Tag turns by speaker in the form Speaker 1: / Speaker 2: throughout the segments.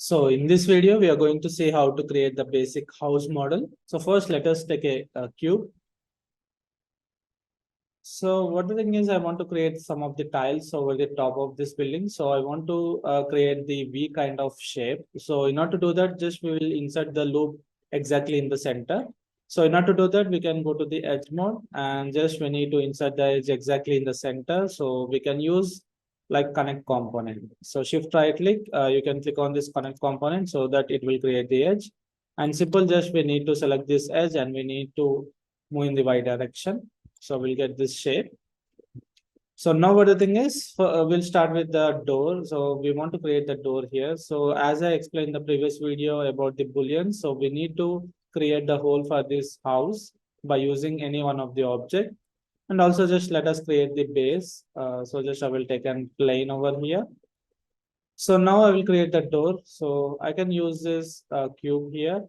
Speaker 1: So in this video, we are going to see how to create the basic house model. So first, let us take a cube. So what the thing is, I want to create some of the tiles over the top of this building. So I want to create the V kind of shape. So in order to do that, just we will insert the loop exactly in the center. So in order to do that, we can go to the edge mode and just we need to insert the edge exactly in the center. So we can use like connect component. So shift right click, you can click on this connect component so that it will create the edge. And simple just we need to select this edge and we need to move in the y direction. So we'll get this shape. So now what the thing is, we'll start with the door. So we want to create the door here. So as I explained in the previous video about the boolean, so we need to create the hole for this house by using any one of the object. And also just let us create the base. So just I will take a plane over here. So now I will create the door. So I can use this cube here.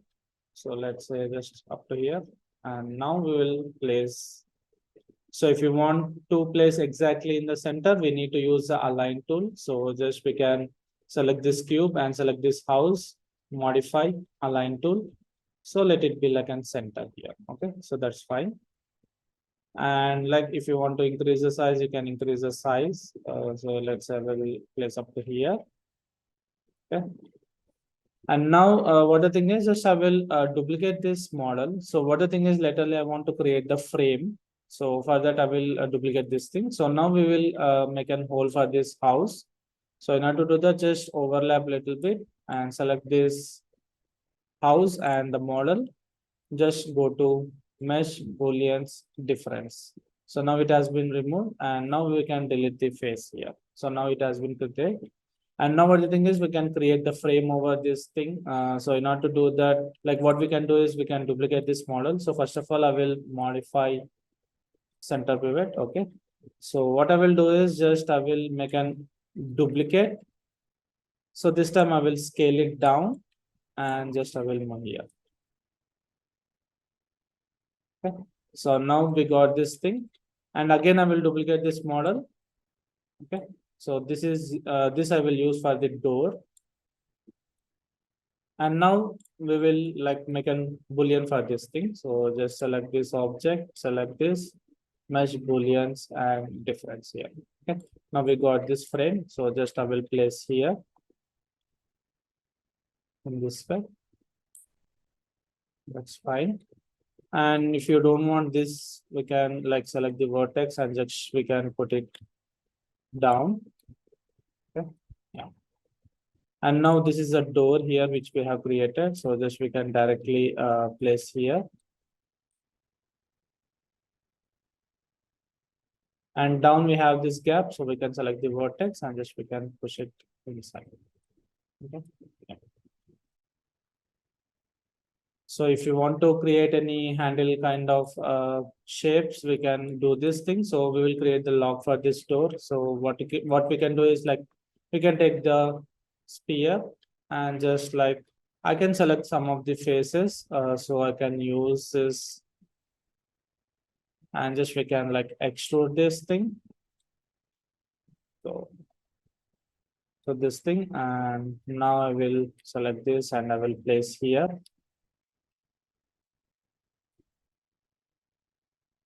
Speaker 1: So let's say just up to here. And now we will place. So if you want to place exactly in the center, we need to use the align tool. So just we can select this cube and select this house, modify align tool. So let it be like a center here. Okay, so that's fine. And like if you want to increase the size, you can increase the size. So let's say we place up to here. Okay. And now what the thing is, just I will duplicate this model. So what the thing is, laterally I want to create the frame. So for that, I will duplicate this thing. So now we will make a hole for this house. So in order to do that, just overlap a little bit and select this house and the model. Just go to mesh booleans difference. So now it has been removed and now we can delete the face here. So now it has been created. And now what the thing is, we can create the frame over this thing. So in order to do that, like what we can do is we can duplicate this model. So first of all, I will modify center pivot. Okay. So what I will do is just I will make an duplicate. So this time I will scale it down and just I will move here. Okay. So now we got this thing. And again, I will duplicate this model. Okay. So this is this I will use for the door. And now we will like make a boolean for this thing. So just select this object, select this mesh booleans and difference here. Okay. Now we got this frame. So just I will place here in this way. That's fine. And if you don't want this, we can like select the vertex and just we can put it down. Okay. Yeah. And now this is a door here which we have created. So just we can directly place here. And down we have this gap. So we can select the vertex and just we can push it inside. Okay. Yeah. So if you want to create any handle kind of shapes, we can do this thing. So we will create the lock for this door. So what we can do is like we can take the sphere and just like I can select some of the faces. So I can use this and just we can like extrude this thing. So this thing, and now I will select this and I will place here.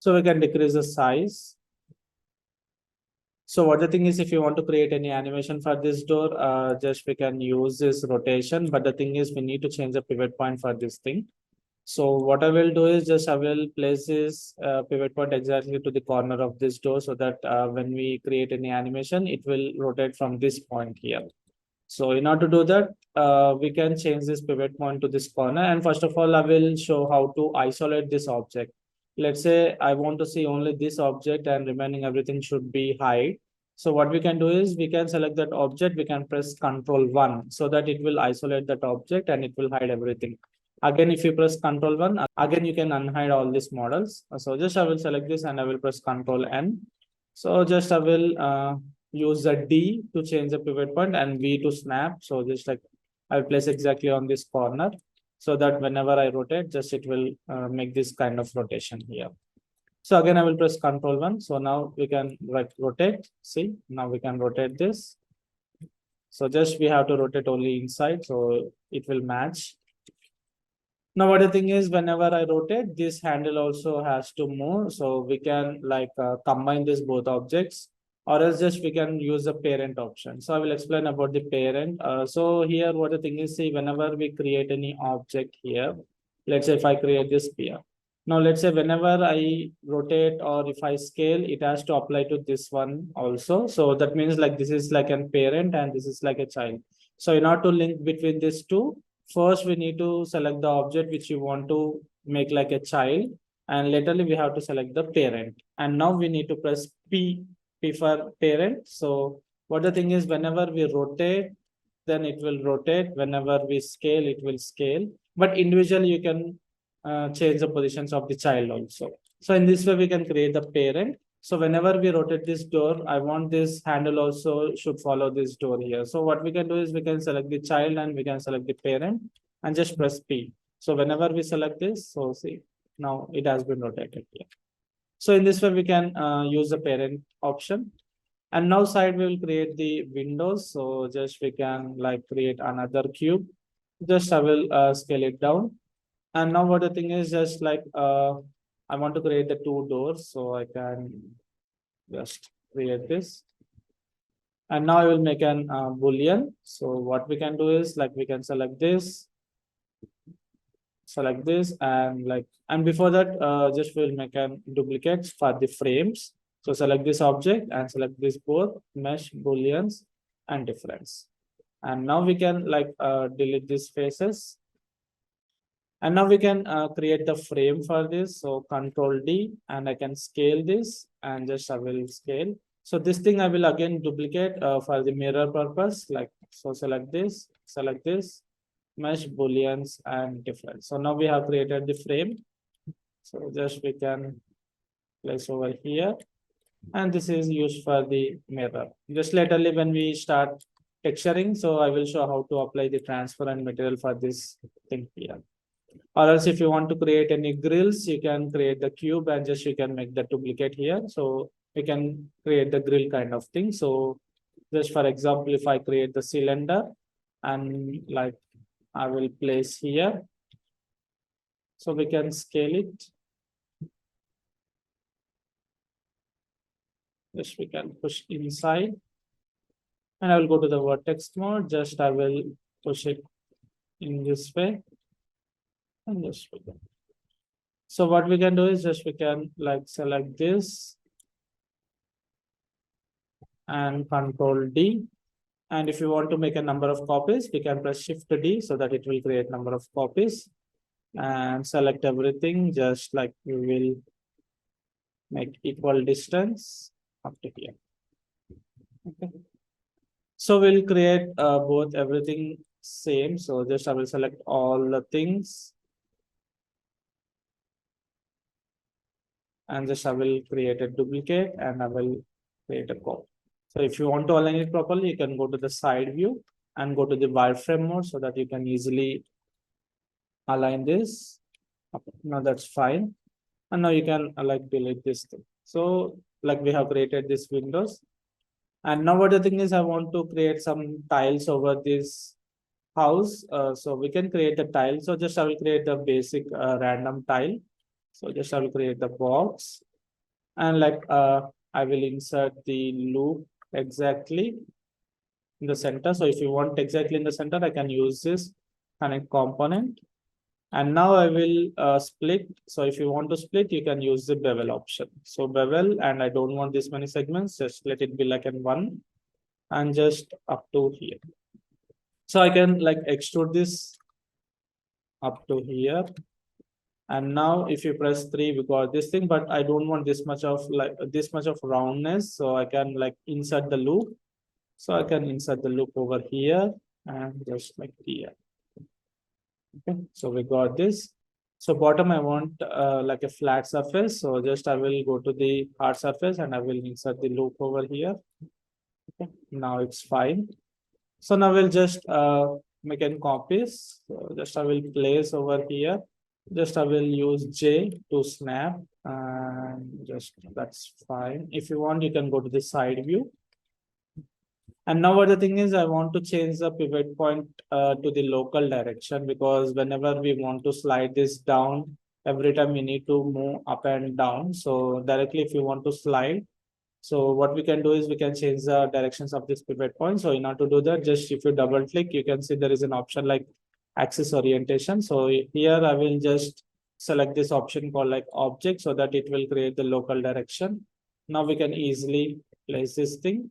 Speaker 1: So we can decrease the size. So what the thing is, if you want to create any animation for this door, just we can use this rotation. But the thing is, we need to change the pivot point for this thing. So what I will do is just I will place this pivot point exactly to the corner of this door so that when we create any animation, it will rotate from this point here. So in order to do that, we can change this pivot point to this corner. And first of all, I will show how to isolate this object. Let's say I want to see only this object and remaining everything should be hide. So what we can do is we can select that object, we can press Ctrl+1 so that it will isolate that object and it will hide everything. Again, if you press Ctrl+1, again you can unhide all these models. So just I will select this and I will press Ctrl+N. So just I will use the D to change the pivot point and V to snap. So just like I'll place exactly on this corner so that whenever I rotate, just it will make this kind of rotation here. So again, I will press Ctrl+1. So now we can like rotate. See, now we can rotate this. So just we have to rotate only inside, so it will match. Now what the thing is, whenever I rotate, this handle also has to move. So we can like combine this both objects, or else just we can use the parent option. So I will explain about the parent. So here what the thing is, see, whenever we create any object here, let's say if I create this sphere. Now let's say whenever I rotate or if I scale, it has to apply to this one also. So that means like this is like a parent and this is like a child. So in order to link between these two, first we need to select the object which you want to make like a child, and laterally we have to select the parent. And now we need to press P for parent. So what the thing is, whenever we rotate, then it will rotate. Whenever we scale, it will scale. But individually you can change the positions of the child also. So in this way we can create the parent. So whenever we rotate this door, I want this handle also should follow this door here. So what we can do is we can select the child and we can select the parent and just press P. So whenever we select this, so see, now it has been rotated here. So in this way we can use the parent option. And now side we will create the windows. So just we can like create another cube. Just I will scale it down. And now what the thing is, just like I want to create the two doors, so I can just create this. And now I will make an boolean. So what we can do is like we can select this, and like, and before that just we'll make an duplicate for the frames. So select this object and select this both mesh booleans and difference. And now we can like delete these faces. And now we can create the frame for this. So Control D, and I can scale this and just I will scale. So this thing I will again duplicate for the mirror purpose. Like, so select this, mesh booleans and difference. So now we have created the frame. So just we can place over here. And this is used for the mirror. Just laterally when we start texturing, so I will show how to apply the transparent material for this thing here. Or else if you want to create any grills, you can create the cube and just you can make the duplicate here. So we can create the grill kind of thing. So just for example, if I create the cylinder and like I will place here, so we can scale it. Just we can push inside, and I will go to the vertex mode. Just I will push it in this way. And just so what we can do is just we can like select this and Control D. And if you want to make a number of copies, we can press Shift D so that it will create number of copies, and select everything. Just like we will make equal distance up to here. Okay. So we'll create both everything same. So just I will select all the things. And just I will create a duplicate and I will create a copy. So if you want to align it properly, you can go to the side view and go to the wireframe mode so that you can easily align this. Okay, now that's fine. And now you can like delete this thing. So like we have created this windows. And now what the thing is, I want to create some tiles over this house. So we can create the tile. So just I will create the basic random tile. So just I will create the box, and like I will insert the loop exactly in the center. So if you want exactly in the center, I can use this connect component. And now I will split. So if you want to split, you can use the bevel option. So bevel, and I don't want this many segments, just let it be like in one and just up to here. So I can like extrude this up to here. And now if you press 3, we got this thing, but I don't want this much of like this much of roundness. So I can like insert the loop. So I can insert the loop over here and just like here. Okay, so we got this. So bottom, I want like a flat surface. So just I will go to the hard surface and I will insert the loop over here. Okay, now it's fine. So now we'll just make an copies. So just I will place over here. Just I will use J to snap, and just that's fine. If you want, you can go to the side view. And now what the thing is, I want to change the pivot point to the local direction, because whenever we want to slide this down, every time we need to move up and down. So directly if you want to slide, so what we can do is we can change the directions of this pivot point. So in order to do that, just if you double click, you can see there is an option like axis orientation. So here I will just select this option called like object, so that it will create the local direction. Now we can easily place this thing,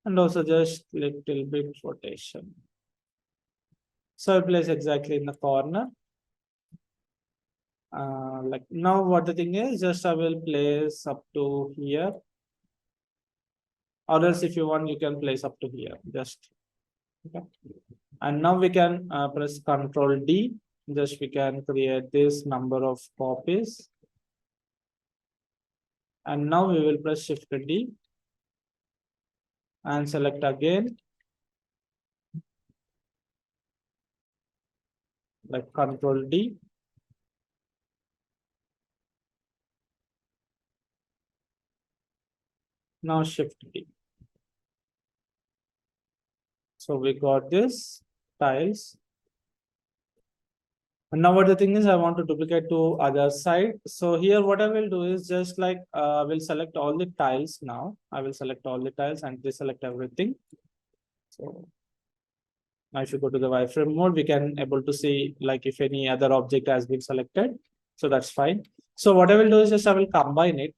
Speaker 1: and also just little bit rotation. So I place exactly in the corner. Like now what the thing is, just I will place up to here, or else if you want, you can place up to here, just okay. And now we can press Control D. Just we can create this number of copies. And now we will press Shift D and select again, like Control D. Now Shift D. So we got this tiles. And now what the thing is, I want to duplicate to other side. So here what I will do is just like I will select all the tiles now. I will select all the tiles and deselect everything. So now if you go to the wireframe mode, we can able to see like if any other object has been selected. So that's fine. So what I will do is just I will combine it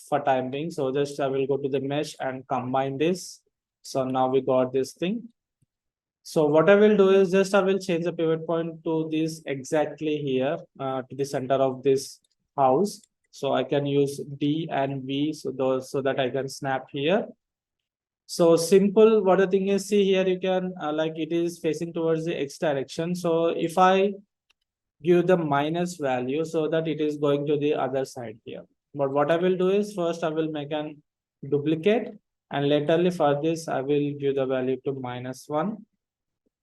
Speaker 1: for time being. So just I will go to the mesh and combine this. So now we got this thing. So what I will do is just I will change the pivot point to this exactly here to the center of this house. So I can use D and V so those so that I can snap here. So simple. What the thing is, see here you can like it is facing towards the X direction. So if I give the minus value, so that it is going to the other side here. But what I will do is first I will make an duplicate, and laterly for this I will give the value to -1.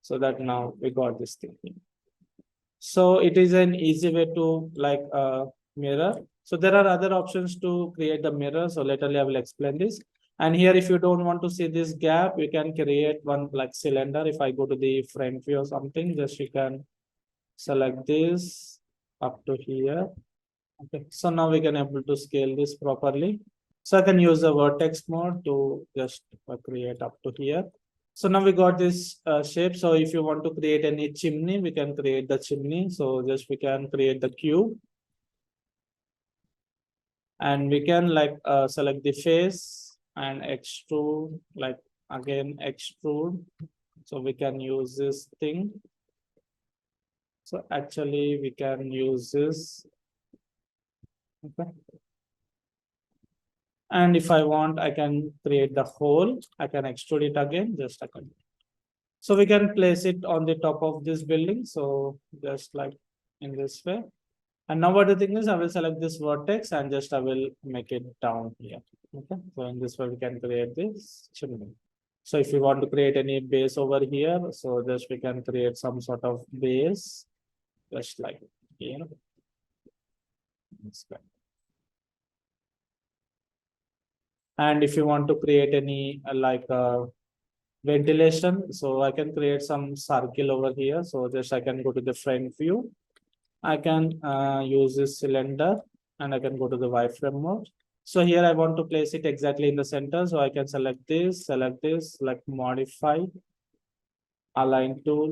Speaker 1: So that now we got this thing. So it is an easy way to like mirror. So there are other options to create the mirror. So laterly I will explain this. And here, if you don't want to see this gap, you can create one like cylinder. If I go to the front view or something, just you can select this up to here. Okay. So now we can able to scale this properly. So I can use the vertex mode to just create up to here. So now we got this shape. So if you want to create any chimney, we can create the chimney. So just we can create the cube. And we can like select the face and extrude, like again extrude. So we can use this thing. So actually we can use this. Okay. And if I want, I can create the hole. I can extrude it again, just a second. So we can place it on the top of this building. So just like in this way. And now what the thing is, I will select this vertex and just I will make it down here. Okay. So in this way, we can create this chimney. So if you want to create any base over here, so just we can create some sort of base, just like here. And if you want to create any like ventilation, so I can create some circle over here. So just I can go to the front view. I can use this cylinder and I can go to the wireframe mode. So here I want to place it exactly in the center. So I can select this, like modify, align tool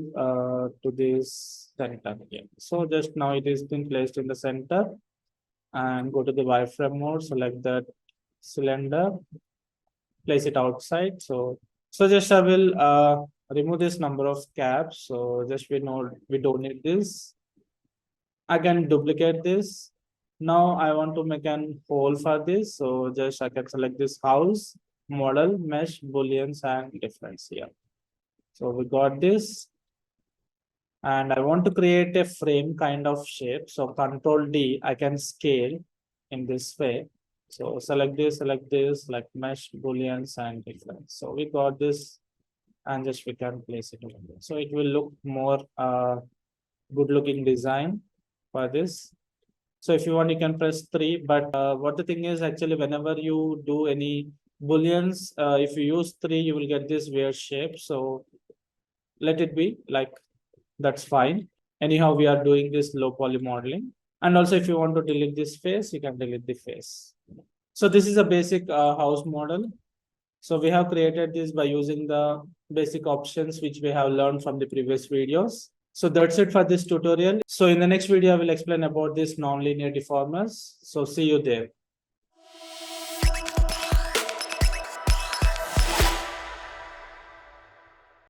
Speaker 1: to this center here. So just now it is been placed in the center, and go to the wireframe mode, select that cylinder, place it outside. So just I will remove this number of caps. So just we don't need this. I can duplicate this. Now I want to make an hole for this. So just I can select this house, model, mesh, booleans, and difference here. So we got this. And I want to create a frame kind of shape. So Control D, I can scale in this way. So select this, like mesh, booleans, and difference. So we got this, and just we can place it over there. So it will look more good looking design for this. So if you want, you can press 3. But what the thing is, actually, whenever you do any booleans. If you use 3, you will get this weird shape. So let it be like, that's fine. Anyhow, we are doing this low poly modeling. And also if you want to delete this face, you can delete the face. So this is a basic house model. So we have created this by using the basic options which we have learned from the previous videos. So that's it for this tutorial. So in the next video, I will explain about this nonlinear deformers. So see you there.